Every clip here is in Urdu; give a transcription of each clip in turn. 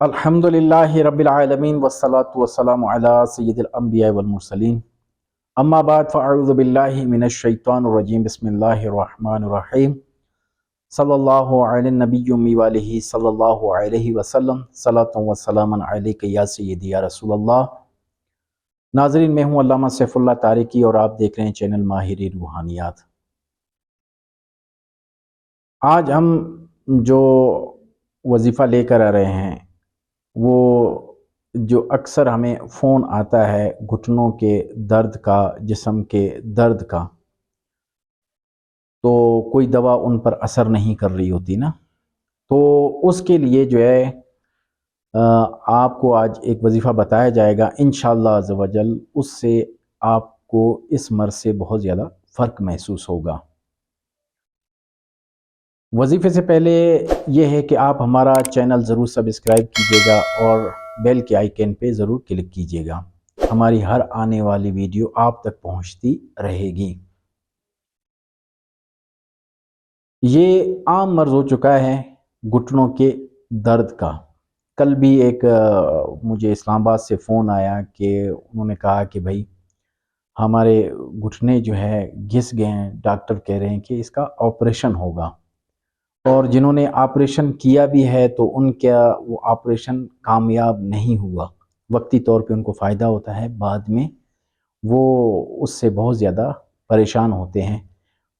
الحمدللہ رب العالمین والصلاة والسلام علی سید الانبیاء والمرسلین اما بعد فاعوذ باللہ من الشیطان الرجیم بسم اللہ الرحمن الرحیم صلی اللہ علی النبی امی والہ صلی اللہ علیہ وسلم صلاۃ و سلاما علیک یا سیدی یا رسول اللہ۔ ناظرین، میں ہوں علامہ سیف اللہ طارقی اور آپ دیکھ رہے ہیں چینل ماہر روحانیات۔ آج ہم جو وظیفہ لے کر آ رہے ہیں وہ جو اکثر ہمیں فون آتا ہے گھٹنوں کے درد کا، جسم کے درد کا، تو کوئی دوا ان پر اثر نہیں کر رہی ہوتی نا، تو اس کے لیے جو ہے آپ کو آج ایک وظیفہ بتایا جائے گا انشاءاللہ عز و جل، اس سے آپ کو اس مرض سے بہت زیادہ فرق محسوس ہوگا۔ وظیفے سے پہلے یہ ہے کہ آپ ہمارا چینل ضرور سبسکرائب کیجئے گا اور بیل کے آئیکن پہ ضرور کلک کیجئے گا، ہماری ہر آنے والی ویڈیو آپ تک پہنچتی رہے گی۔ یہ عام مرض ہو چکا ہے گھٹنوں کے درد کا۔ کل بھی ایک مجھے اسلام آباد سے فون آیا کہ انہوں نے کہا کہ بھائی ہمارے گھٹنے جو ہے گھس گئے ہیں، ڈاکٹر کہہ رہے ہیں کہ اس کا آپریشن ہوگا، اور جنہوں نے آپریشن کیا بھی ہے تو ان کا وہ آپریشن کامیاب نہیں ہوا۔ وقتی طور پہ ان کو فائدہ ہوتا ہے، بعد میں وہ اس سے بہت زیادہ پریشان ہوتے ہیں،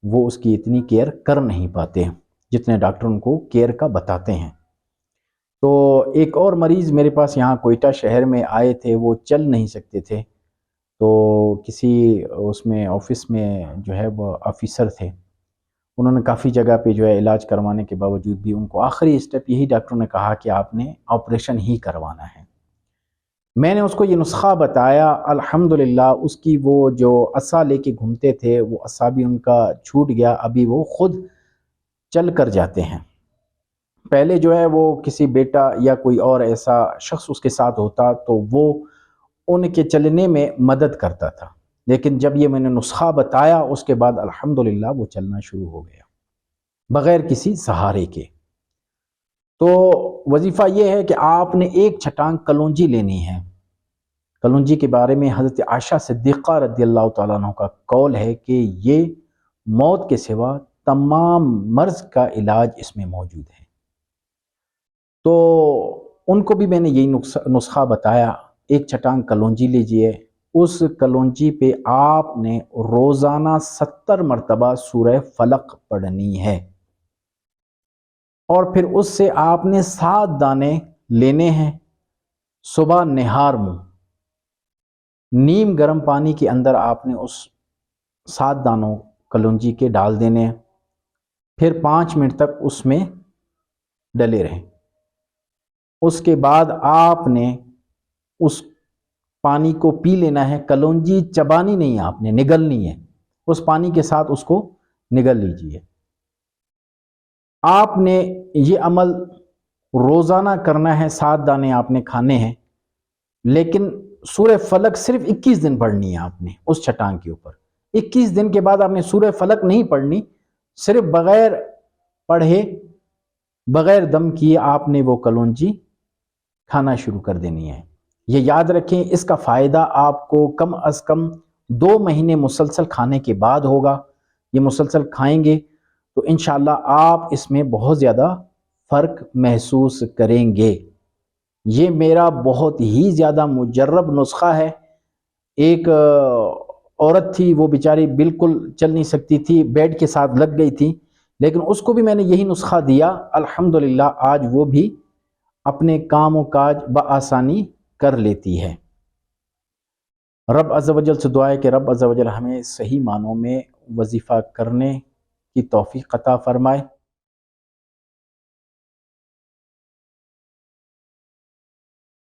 وہ اس کی اتنی کیئر کر نہیں پاتے جتنے ڈاکٹر ان کو کیئر کا بتاتے ہیں۔ تو ایک اور مریض میرے پاس یہاں کوئٹہ شہر میں آئے تھے، وہ چل نہیں سکتے تھے، تو کسی اس میں آفس میں جو ہے وہ آفیسر تھے، انہوں نے کافی جگہ پہ جو ہے علاج کروانے کے باوجود بھی ان کو آخری اسٹیپ یہی ڈاکٹروں نے کہا کہ آپ نے آپریشن ہی کروانا ہے۔ میں نے اس کو یہ نسخہ بتایا، الحمدللہ اس کی وہ جو عصا لے کے گھومتے تھے وہ عصا بھی ان کا چھوٹ گیا، ابھی وہ خود چل کر جاتے ہیں۔ پہلے جو ہے وہ کسی بیٹا یا کوئی اور ایسا شخص اس کے ساتھ ہوتا تو وہ ان کے چلنے میں مدد کرتا تھا، لیکن جب یہ میں نے نسخہ بتایا اس کے بعد الحمدللہ وہ چلنا شروع ہو گیا بغیر کسی سہارے کے۔ تو وظیفہ یہ ہے کہ آپ نے ایک چھٹانگ کلونجی لینی ہے۔ کلونجی کے بارے میں حضرت عائشہ صدیقہ رضی اللہ تعالیٰ عنہ کا قول ہے کہ یہ موت کے سوا تمام مرض کا علاج اس میں موجود ہے۔ تو ان کو بھی میں نے یہی نسخہ بتایا، ایک چھٹانگ کلونجی لیجئے، اس کلونجی پہ آپ نے روزانہ 70 مرتبہ سورہ فلق پڑھنی ہے، اور پھر اس سے آپ نے 7 دانے لینے ہیں، صبح نہار منہ نیم گرم پانی کے اندر آپ نے اس 7 دانوں کلونجی کے ڈال دینے ہیں، پھر 5 منٹ تک اس میں ڈلے رہیں۔ اس کے بعد آپ نے اس پانی کو پی لینا ہے، کلونجی چبانی نہیں، آپ نے نگلنی ہے، اس پانی کے ساتھ اس کو نگل لیجئے۔ آپ نے یہ عمل روزانہ کرنا ہے، 7 دانے آپ نے کھانے ہیں، لیکن سورہ فلق صرف 21 دن پڑھنی ہے آپ نے اس چھٹانگ کے اوپر۔ 21 دن کے بعد آپ نے سورہ فلق نہیں پڑھنی، صرف بغیر پڑھے بغیر دم کیے آپ نے وہ کلونجی کھانا شروع کر دینی ہے۔ یہ یاد رکھیں، اس کا فائدہ آپ کو کم از کم 2 مہینے مسلسل کھانے کے بعد ہوگا۔ یہ مسلسل کھائیں گے تو انشاءاللہ آپ اس میں بہت زیادہ فرق محسوس کریں گے۔ یہ میرا بہت ہی زیادہ مجرب نسخہ ہے۔ ایک عورت تھی، وہ بیچاری بالکل چل نہیں سکتی تھی، بیڈ کے ساتھ لگ گئی تھی، لیکن اس کو بھی میں نے یہی نسخہ دیا، الحمدللہ آج وہ بھی اپنے کام و کاج بآسانی کر لیتی ہے۔ رب عز و جل سے دعا ہے کہ رب عز و جل ہمیں صحیح معنوں میں وظیفہ کرنے کی توفیق عطا فرمائے۔